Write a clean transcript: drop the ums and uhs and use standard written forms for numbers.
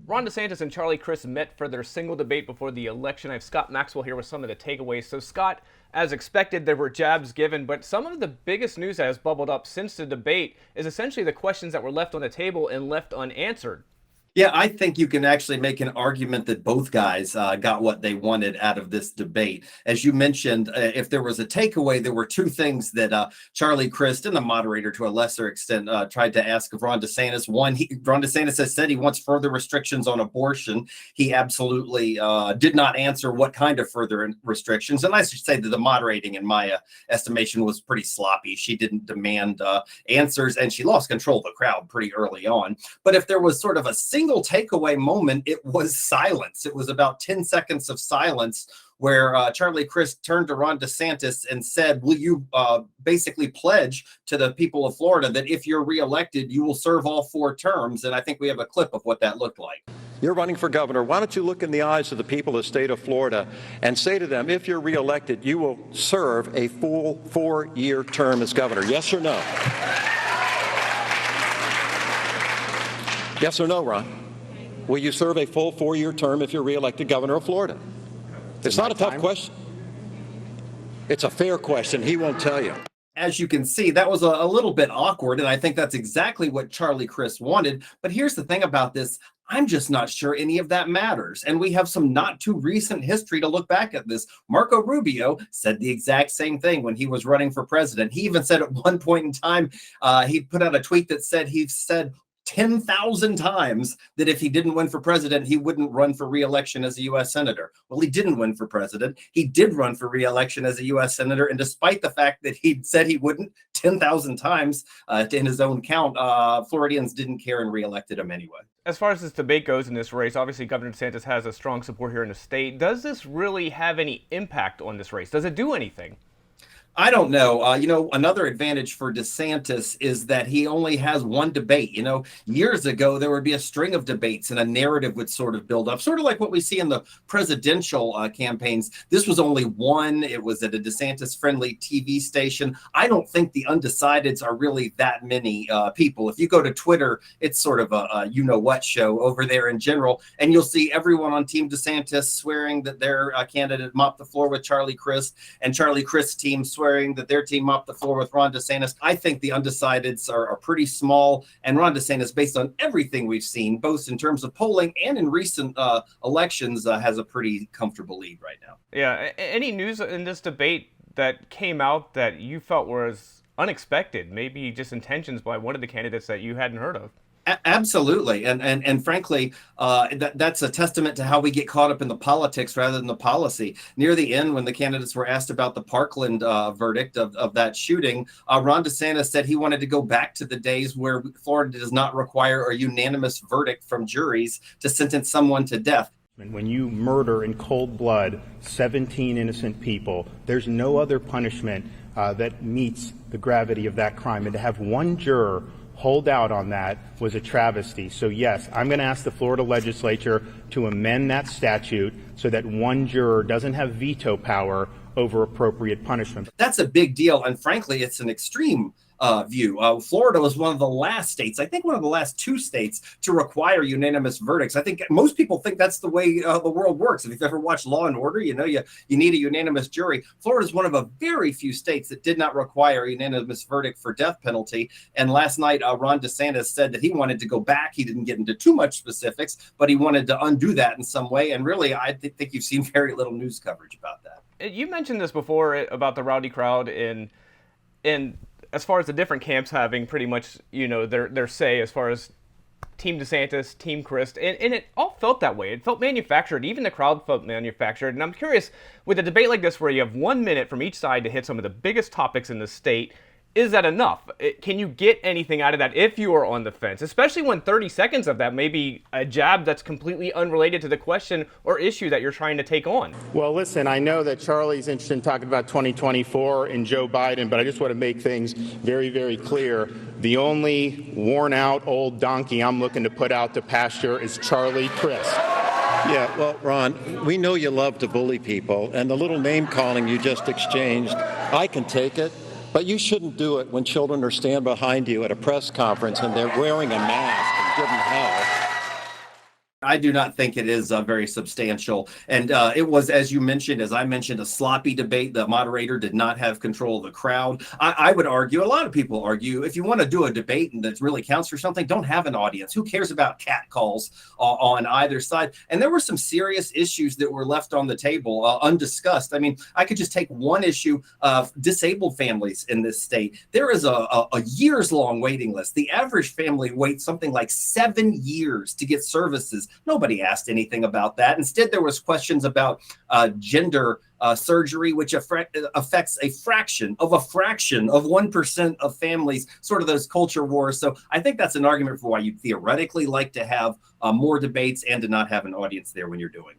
Ron DeSantis and Charlie Crist met for their single debate before the election. I have Scott Maxwell here with some of the takeaways. So, Scott, as expected, there were jabs given, but some of the biggest news that has bubbled up since the debate is essentially the questions that were left on the table and left unanswered. Yeah, I think you can actually make an argument that both guys got what they wanted out of this debate. As you mentioned, if there was a takeaway, there were two things that Charlie Crist and the moderator, to a lesser extent, tried to ask of Ron DeSantis. One, Ron DeSantis has said he wants further restrictions on abortion. He absolutely did not answer what kind of further restrictions. And I should say that the moderating, in my estimation, was pretty sloppy. She didn't demand answers, and she lost control of the crowd pretty early on. But if there was sort of a single takeaway moment, it was silence. It was about 10 seconds of silence where Charlie Crist turned to Ron DeSantis and said, will you basically pledge to the people of Florida that if you're reelected, you will serve all 4 terms? And I think we have a clip of what that looked like. You're running for governor. Why don't you look in the eyes of the people of the state of Florida and say to them, if you're reelected, you will serve a full 4-year term as governor? Yes or no? Yes or no, Ron? Will you serve a full 4-year term if you're reelected governor of Florida? It's not a tough question. It's a fair question. He won't tell you. As you can see, that was a little bit awkward, and I think that's exactly what Charlie Crist wanted. But here's the thing about this. I'm just not sure any of that matters. And we have some not too recent history to look back at this. Marco Rubio said the exact same thing when he was running for president. He even said at one point in time, he put out a tweet that said he said 10,000 times that if he didn't win for president, he wouldn't run for re-election as a U.S. senator. Well, he didn't win for president. He did run for re-election as a U.S. senator. And despite the fact that he said he wouldn't 10,000 times in his own count, Floridians didn't care and re-elected him anyway. As far as this debate goes in this race, obviously Governor DeSantis has a strong support here in the state. Does this really have any impact on this race? Does it do anything? I don't know. Another advantage for DeSantis is that he only has one debate. Years ago, there would be a string of debates and a narrative would sort of build up, sort of like what we see in the presidential campaigns. This was only one. It was at a DeSantis-friendly TV station. I don't think the undecideds are really that many people. If you go to Twitter, it's sort of a you-know-what show over there in general, and you'll see everyone on Team DeSantis swearing that their candidate mopped the floor with Charlie Crist, and Charlie Crist's team swearing that their team mopped the floor with Ron DeSantis. I think the undecideds are pretty small, and Ron DeSantis, based on everything we've seen, both in terms of polling and in recent elections, has a pretty comfortable lead right now. Yeah. Any news in this debate that came out that you felt was unexpected, maybe just intentions by one of the candidates that you hadn't heard of? Absolutely. And frankly, that's a testament to how we get caught up in the politics rather than the policy. Near the end, when the candidates were asked about the Parkland verdict of that shooting, Ron DeSantis said he wanted to go back to the days where Florida does not require a unanimous verdict from juries to sentence someone to death. When you murder in cold blood 17 innocent people, there's no other punishment that meets the gravity of that crime. And to have one juror hold out on that was a travesty. So yes, I'm going to ask the Florida legislature to amend that statute so that one juror doesn't have veto power over appropriate punishment. That's a big deal. And frankly, it's an extreme view. Florida was one of the last states, I think one of the last 2 states to require unanimous verdicts. I think most people think that's the way the world works. If you've ever watched Law and Order, you need a unanimous jury. Florida is one of a very few states that did not require a unanimous verdict for death penalty. And last night, Ron DeSantis said that he wanted to go back. He didn't get into too much specifics, but he wanted to undo that in some way. And really, I think you've seen very little news coverage about that. You mentioned this before about the rowdy crowd and as far as the different camps having pretty much, their say as far as Team DeSantis, Team Crist, and it all felt that way. It felt manufactured. Even the crowd felt manufactured. And I'm curious, with a debate like this where you have 1 minute from each side to hit some of the biggest topics in the state, is that enough? Can you get anything out of that if you are on the fence, especially when 30 seconds of that may be a jab that's completely unrelated to the question or issue that you're trying to take on? Well, listen, I know that Charlie's interested in talking about 2024 and Joe Biden, but I just want to make things very, very clear. The only worn-out old donkey I'm looking to put out to pasture is Charlie Crist. Yeah, well, Ron, we know you love to bully people, and the little name-calling you just exchanged, I can take it. But you shouldn't do it when children are standing behind you at a press conference and they're wearing a mask and giving hell. I do not think it is very substantial. And it was, as you mentioned, as I mentioned, a sloppy debate. The moderator did not have control of the crowd. I would argue, a lot of people argue, if you want to do a debate and that really counts for something, don't have an audience. Who cares about catcalls on either side? And there were some serious issues that were left on the table undiscussed. I mean, I could just take one issue of disabled families in this state. There is a years-long waiting list. The average family waits something like 7 years to get services. Nobody asked anything about that. Instead, there was questions about gender surgery, which affects a fraction of 1% of families, sort of those culture wars. So I think that's an argument for why you'd theoretically like to have more debates and to not have an audience there when you're doing them.